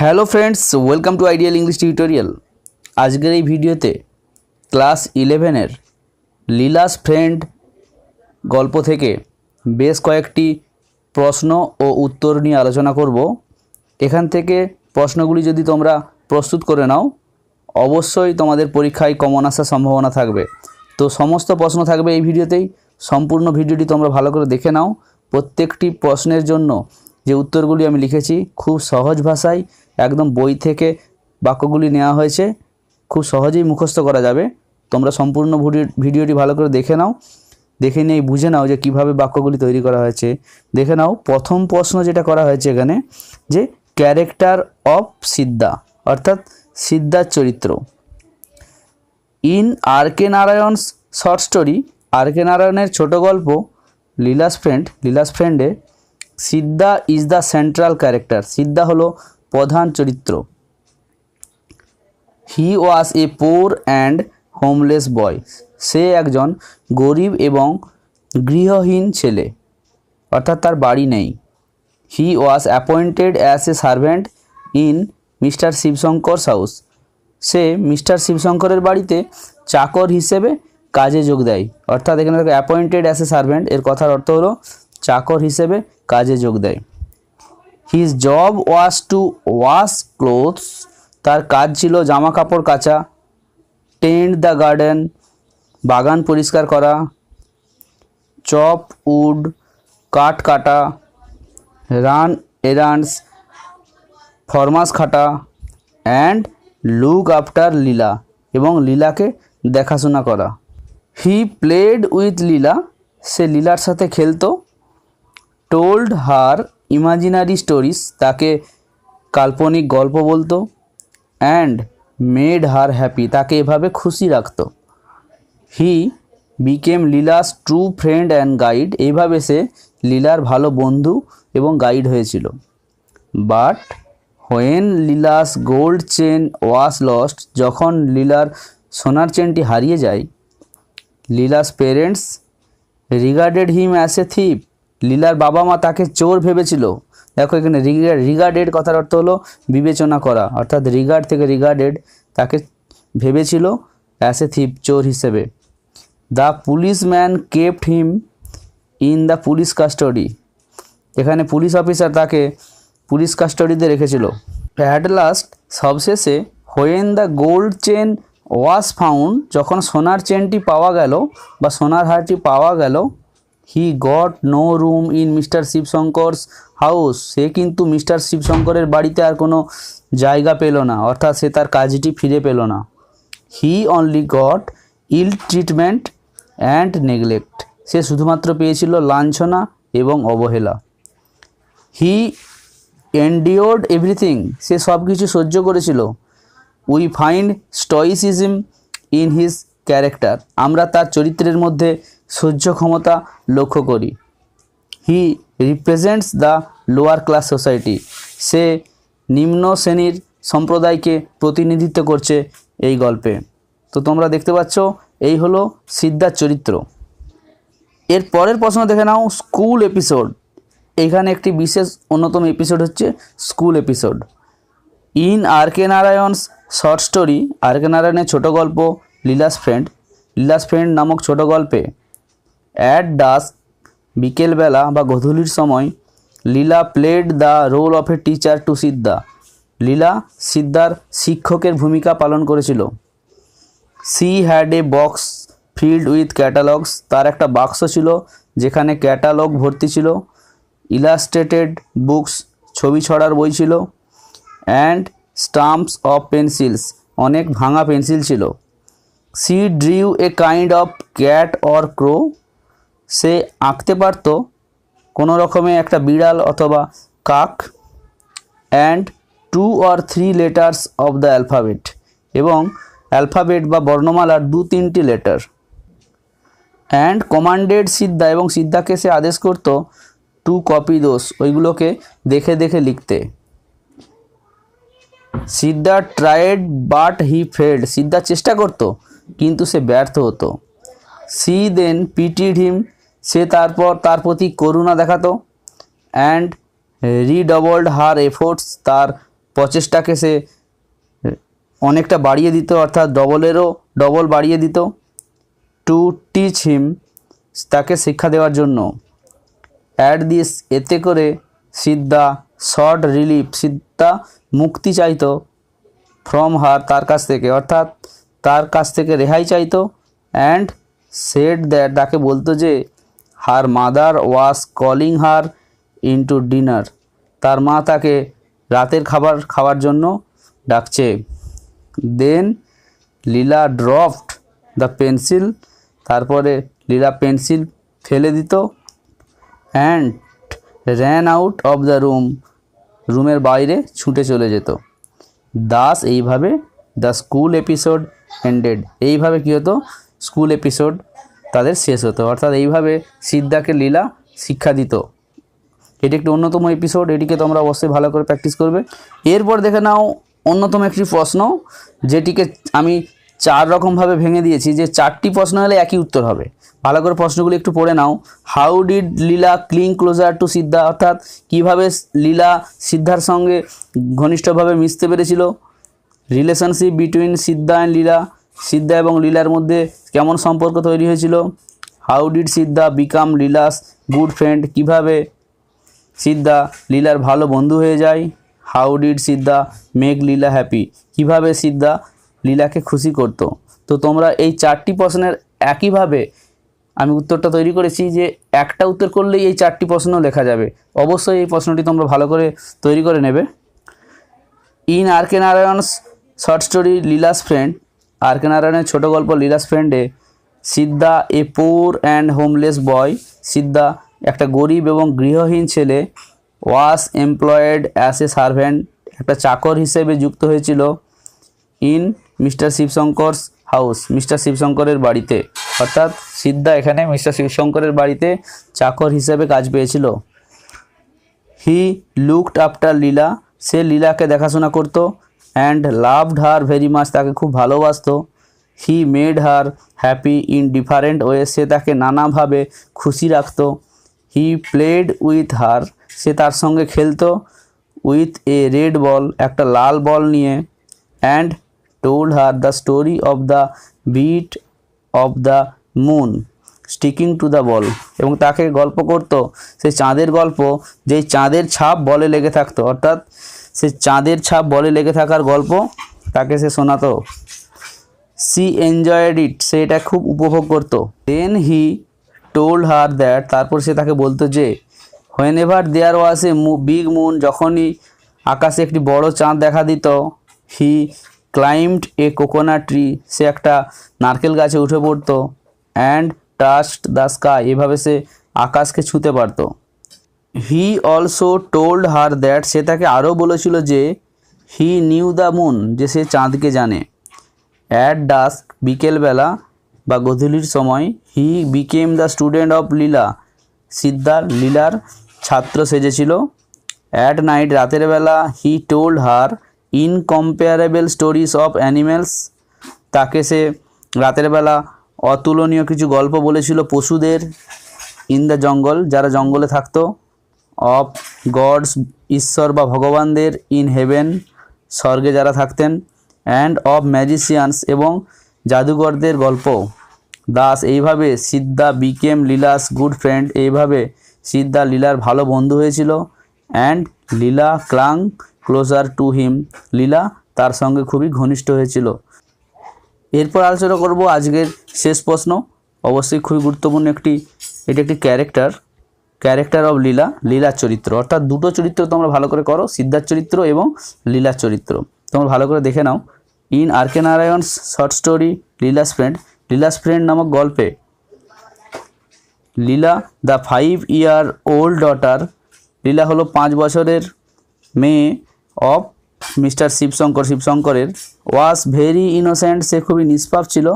Hello friends, welcome to ideal English tutorial. আজকের এই ভিডিওতে ক্লাস 11 লীলাস ফ্রেন্ড গল্প থেকে বেশ কয়েকটি প্রশ্ন ও উত্তর নিয়ে আলোচনা করব। এখান থেকে প্রশ্নগুলি যদি তোমরা প্রস্তুত করে নাও অবশ্যই তোমাদের পরীক্ষায় কমন আসার সম্ভাবনা থাকবে। তো সমস্ত প্রশ্ন থাকবে এই ভিডিওতেই, সম্পূর্ণ ভিডিওটি তোমরা ভালো করে দেখে নাও। প্রত্যেকটি প্রশ্নের জন্য যে উত্তরগুলি আমি লিখেছি খুব সহজ ভাষায় একদম বই থেকে বাক্যগুলি নেওয়া হয়েছে, খুব সহজেই মুখস্থ করা যাবে। তোমরা সম্পূর্ণ ভিডিওটি ভালো করে দেখে নাও, দেখে নিয়ে বুঝে নাও যে কিভাবে বাক্যগুলি তৈরি করা হয়েছে। দেখে নাও প্রথম প্রশ্ন যেটা করা হয়েছে এখানে, যে ক্যারেক্টার অফ সিদ্ধা অর্থাৎ সিদ্ধার চরিত্র। In R K Narayan's short story, R K নারায়ণের ছোট গল্প লীলাস ফ্রেন্ডে Siddha is the central character, Siddha হলো প্রধান চরিত্র। হি ওয়াজ এ পোর অ্যান্ড হোমলেস বয়, সে একজন গরিব এবং গৃহহীন ছেলে অর্থাৎ তার বাড়ি নেই। He was appointed as a servant in mister Shivshankar's house, সে মিস্টার শিবশঙ্করের বাড়িতে চাকর হিসেবে কাজে যোগ দেয়। অর্থাৎ এখানে দেখো অ্যাপয়েন্টেড অ্যাজ এ সার্ভেন্ট, এর কথার অর্থ হলো চাকর হিসেবে কাজে যোগ দেয়। His job was two wash clothes, তার কাজ ছিল জামা কাপড় কাচা। টেন্ড দ্য গার্ডেন, বাগান পরিষ্কার করা। চপ উড, কাঠ কাটা। রান এরান্ডস, ফরমাস খাটা। অ্যান্ড লুক আফটার লীলা, এবং লীলাকে দেখাশোনা করা। হি প্লেড উইথ লীলা, সে লীলার সাথে খেলতো। টোল্ড হার ইমাজিনারি স্টোরিজ, তাকে কাল্পনিক গল্প বলতো। অ্যান্ড মেড হার হ্যাপি, তাকে এভাবে খুশি রাখতো। He became Leela's true friend and guide, এইভাবে সে লীলার ভালো বন্ধু এবং গাইড হয়েছিল। But when Leela's gold chain was lost, যখন লীলার সোনার চেনটি হারিয়ে যায়, Leela's parents regarded him as a থিপ, লীলার বাবা মা তাকে চোর ভেবেছিল। দেখো এখানে রিগার্ডেড কথার অর্থ হলো বিবেচনা করা, অর্থাৎ রিগার্ড থেকে রিগার্ডেড, তাকে ভেবেছিল অ্যাজ এ থিপ, চোর হিসেবে। The policeman kept him in the police custody, এখানে পুলিশ অফিসার তাকে পুলিশ কাস্টডিতে রেখেছিল। অ্যাট লাস্ট, সবশেষে, when the gold chain was found, যখন সোনার চেনটি পাওয়া গেল বা সোনার হারটি পাওয়া গেল, he got no room in mister Shivshankar's house, সে কিন্তু মিস্টার শিবশঙ্করের বাড়িতে আর কোনো জায়গা পেল না, অর্থাৎ সে তার কাজটি ফিরে পেল না। He only got ill treatment and neglect, সে শুধুমাত্র পেয়েছিল লাঞ্ছনা এবং অবহেলা। হি এন্ডিওর্ড এভরিথিং, সে সব কিছু সহ্য করেছিল। We find stoicism in his character, আমরা তার চরিত্রের মধ্যে সহ্য ক্ষমতা লক্ষ্য করি। He represents the lower class society, সে নিম্ন শ্রেণীর সম্প্রদায়কে প্রতিনিধিত্ব করছে এই গল্পে। তো তোমরা দেখতে পাচ্ছ এই হলো সিদ্ধার চরিত্র। এর পরের প্রশ্ন দেখে নাও, স্কুল এপিসোড। এখানে একটি বিশেষ অন্যতম এপিসোড হচ্ছে school episode. In R K Narayan's short story, R K নারায়ণের ছোটো গল্প লীলাস ফ্রেন্ড নামক ছোট গল্পে, অ্যাট ডাস্ক, বিকেলবেলা বা গধূলির সময়, Leela played the role of a teacher to Siddha, Leela সিদ্ধার শিক্ষকের ভূমিকা পালন করেছিল। She had a box filled with catalogues, তার একটা বাক্স ছিল যেখানে ক্যাটালগ ভর্তি ছিল। ইলাস্ট্রেটেড বুকস, ছবি ছড়ার বই ছিল। অ্যান্ড স্টাম্পস অফ পেন্সিলস, অনেক ভাঙা পেন্সিল ছিল। She drew a kind of cat or crow, সে আঁকতে পারত কোনো রকমে একটা বিড়াল অথবা কাক। And 2 or 3 letters of the alphabet, এবং অ্যালফাবেট বা বর্ণমালার 2-3টি লেটার। অ্যান্ড কমান্ডেড সিদ্ধা, এবং সিদ্ধাকে সে আদেশ করত টু কপি দোষ, ওইগুলোকে দেখে দেখে লিখতে। সিদ্ধা ট্রায়েড বাট হি ফেল্ড, সিদ্ধা চেষ্টা করত কিন্তু সে ব্যর্থ হতো। সি দেন পিটিড হিম, সে তারপর তার প্রতি করুণা দেখাতো। অ্যান্ড রিডবল্ড হার এফোর্টস, তার প্রচেষ্টাকে সে অনেকটা বাড়িয়ে দিত, অর্থাৎ ডবলেরও ডবল বাড়িয়ে দিত। টু টিচ হিম, তাকে শিক্ষা দেওয়ার জন্য। অ্যাট দিস, এতে করে সিদ্ধা শর্ট রিলিফ, সিদ্ধা মুক্তি চাইতো ফ্রম হার, তার কাছ থেকে, অর্থাৎ তার কাছ থেকে রেহাই চাইতো। অ্যান্ড সেড দ্যাট, তাকে বলতো যে her mother was calling her into dinner, তার মা তাকে রাতের খাবার খাওয়ার জন্য ডাকছে। দেন লীলা ড্রপড দ্য পেন্সিল, তারপরে লীলা পেন্সিল ফেলে দিত। And ran out of the room, রুমের বাইরে ছুটে চলে যেত। দাস, এইভাবে দ্য স্কুল এপিসোড এন্ডেড, এইভাবে কী হতো, স্কুল এপিসোড তাদের শেষ হতো। অর্থাৎ এইভাবে সিদ্ধাকে লীলা শিক্ষা দিত। এটি একটি অন্যতম এপিসোড, এটিকে তোমরা অবশ্যই ভালো করে প্র্যাকটিস করবে। এরপর দেখে নাও অন্যতম একটি প্রশ্ন, যেটিকে আমি 4 রকমভাবে ভেঙে দিয়েছি, যে 4টি প্রশ্ন হলে একই উত্তর হবে। ভালো করে প্রশ্নগুলি একটু পড়ে নাও। How did Leela cling closer to Siddha, অর্থাৎ কীভাবে লীলা সিদ্ধার সঙ্গে ঘনিষ্ঠভাবে মিশতে পেরেছিল। Relationship between Siddha and Leela, Siddha এবং লীলার মধ্যে কেমন সম্পর্ক তৈরি হয়েছিল। How did Siddha become Leela's good friend, কীভাবে সিদ্ধা লীলার ভালো বন্ধু হয়ে যায়। How did Siddha make Leela happy, কীভাবে সিদ্ধা লীলাকে খুশি করত। তো তোমরা এই 4টি প্রশ্নের একইভাবে আমি উত্তরটা তৈরি করেছি, যে একটা উত্তর করলেই এই 4টি প্রশ্ন লেখা যাবে। অবশ্যই এই প্রশ্নটি তোমরা ভালো করে তৈরি করে নেবে। In R K Narayan's short story Leela's friend, R K নারায়ণের ছোটো গল্প লীলাস ফ্রেন্ডে, সিদ্ধা এ পোর অ্যান্ড হোমলেস বয়, সিদ্ধা একটা গরিব এবং গৃহহীন ছেলে। ওয়াস এমপ্লয়েড অ্যাজ এ সার্ভেন্ট, একটা চাকর হিসেবে যুক্ত হয়েছিল। In mister Shivshankar's house, mister শিবশঙ্করের বাড়িতে, অর্থাৎ সিদ্ধা এখানে মিস্টার শিবশঙ্করের বাড়িতে চাকর হিসেবে কাজ পেয়েছিল। হি লুকড আফটার লীলা, সে লীলাকে দেখাশোনা করত। And loved her very much, তাকে খুব ভালোবাসতো। He made her happy in different way, সে তাকে নানাভাবে খুশি রাখত। হি প্লেড উইথ হার, সে তার সঙ্গে খেলতো। উইথ এ রেড বল, একটা লাল বল নিয়ে। And told her the story of the bit of the moon sticking to the ball, এবং তাকে গল্প করতো সেই চাঁদের গল্প, যেই চাঁদের ছাপ বলে লেগে থাকতো, অর্থাৎ সে চাঁদের ছাপ বলে লেগে থাকার গল্প তাকে সে শোনাতো। সি এনজয়েড ইট, সে এটা খুব উপভোগ করতো। দেন হি টোল্ড হার দ্যাট, তারপর সে তাকে বলতো যে whenever there was a big moon, যখনই আকাশে একটি বড় চাঁদ দেখা দিত। He climbed a coconut tree, সে একটা নারকেল গাছে উঠে পড়তো। অ্যান্ড টাচড দ্য স্কাই, এভাবে সে আকাশকে ছুঁতে পারত। He also told her that, সে তাকে আরও বলেছিল যে হি নিউ দ্য মুন, যে সে চাঁদকে জানে। অ্যাট ডাস্ক, বিকেলবেলা বা গধূলির সময়। He became the student of Leela, সিদ্ধার লীলার ছাত্র সেজেছিল। অ্যাট নাইট, রাতের বেলা। He told her incomparable stories of animals, তাকে সে রাতের বেলা অতুলনীয় কিছু গল্প বলেছিল পশুদের। ইন দ্য জঙ্গল, যারা জঙ্গলে থাকতো। অফ গডস, ঈশ্বর বা ভগবানদের। ইন হেভেন, স্বর্গে যারা থাকতেন। অ্যান্ড অফ ম্যাজিশিয়ানস, এবং জাদুকরদের গল্প। দাস, এইভাবে Siddha became Leela's good friend, এইভাবে সিদ্ধা লীলার ভালো বন্ধু হয়েছিল। And Leela clung closer to him, Leela তার সঙ্গে খুবই ঘনিষ্ঠ হয়েছিল। এরপর আলোচনা করব আজকের শেষ প্রশ্ন, অবশ্যই খুবই গুরুত্বপূর্ণ এটি একটি ক্যারেক্টার অফ লীলা, লীলার চরিত্র, অর্থাৎ দুটো চরিত্র তোমরা ভালো করে করো, সিদ্ধার চরিত্র এবং লীলার চরিত্র তোমরা ভালো করে দেখে নাও। In R K Narayan's short story Leela's friend নামক গল্পে Leela the 5 year old daughter, Leela হলো 5 বছরের মেয়ে অফ মিস্টার শিবশঙ্করের। ওয়াজ ভেরি ইনোসেন্ট, সে খুবই নিষ্পাপ ছিল।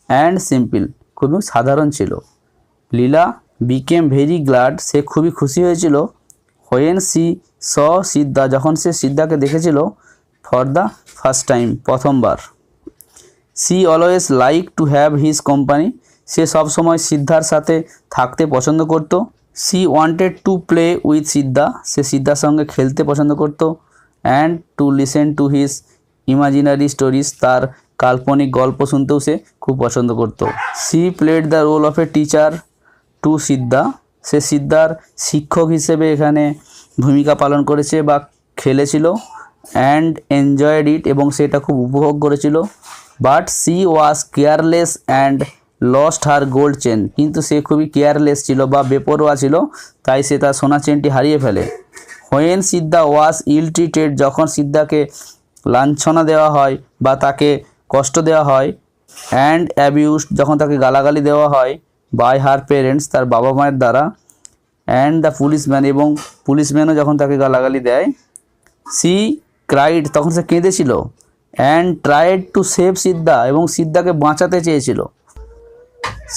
অ্যান্ড সিম্পল, খুবই সাধারণ ছিল। লীলা বিকেম ভেরি গ্ল্যাড, সে খুবই খুশি হয়েছিল। হোয়েন সি স সিদ্ধা, যখন সে সিদ্ধাকে দেখেছিল। ফর দ্য ফার্স্ট টাইম, প্রথমবার। She always like to have his company, সে সবসময় সিদ্ধার সাথে থাকতে পছন্দ করত। She wanted to play with Siddha, সে সিদ্ধার সঙ্গে খেলতে পছন্দ করত। And to listen to his imaginary stories, তার কাল্পনিক গল্প শুনতেও সে খুব পছন্দ করত। She played the role of a teacher to Siddha, সে সিদ্ধার শিক্ষক হিসেবে এখানে ভূমিকা পালন করেছে বা খেলেছিল। অ্যান্ড এনজয়েড ইট, এবং সেটা খুব উপভোগ করেছিল। But C was careless and lost her gold chain, কিন্তু সে খুবই কেয়ারলেস ছিল বা বেপরোয়া ছিল, তাই সে তার সোনার চেনটি হারিয়ে ফেলে। When Siddha was ill treated, যখন সিদ্ধাকে লাঞ্ছনা দেওয়া হয় বা তাকে কষ্ট দেওয়া হয়। অ্যান্ড অ্যাবিউসড, যখন তাকে গালাগালি দেওয়া হয় বাই হার পেরেন্টস, তার বাবা মায়ের দ্বারা। অ্যান্ড দ্য পুলিশম্যান, এবং পুলিশম্যানও যখন তাকে গালাগালি দেয়। সি ক্রাইড, তখন সে কেঁদেছিল। And tried to save Siddha, এবং সিদ্ধাকে বাঁচাতে চেয়েছিল।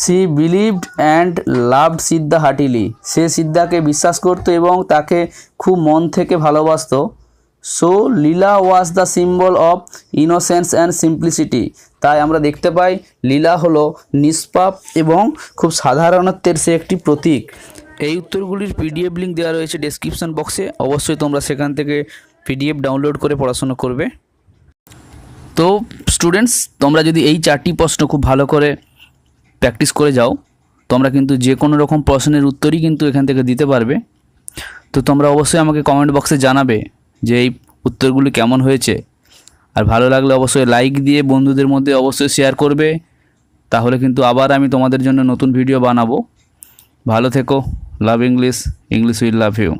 She believed and loved Siddha heartily, সে সিদ্ধাকে বিশ্বাস করত এবং তাকে খুব মন থেকে ভালোবাসত। So Leela was the symbol of innocence and simplicity, তাই আমরা দেখতে পাই লীলা হলো নিষ্পাপ এবং খুব সাধারণত্বের সে একটি প্রতীক। এই উত্তরগুলির পিডিএফ লিঙ্ক দেওয়া রয়েছে ডেসক্রিপশন বক্সে, অবশ্যই তোমরা সেখান থেকে পিডিএফ ডাউনলোড করে পড়াশোনা করবে। তো স্টুডেন্টস, তোমরা যদি এই 4টি প্রশ্ন খুব ভালো করে প্র্যাকটিস করে যাও, তোমরা কিন্তু যে কোনো রকম প্রশ্নের উত্তরই কিন্তু এখান থেকে দিতে পারবে। তো তোমরা অবশ্যই আমাকে কমেন্ট বক্সে জানাবে যে এই উত্তরগুলি কেমন হয়েছে, আর ভালো লাগলে অবশ্যই লাইক দিয়ে বন্ধুদের মধ্যে অবশ্যই শেয়ার করবে। তাহলে কিন্তু আবার আমি তোমাদের জন্য নতুন ভিডিও বানাবো। ভালো থেকো। Love English, English will love you.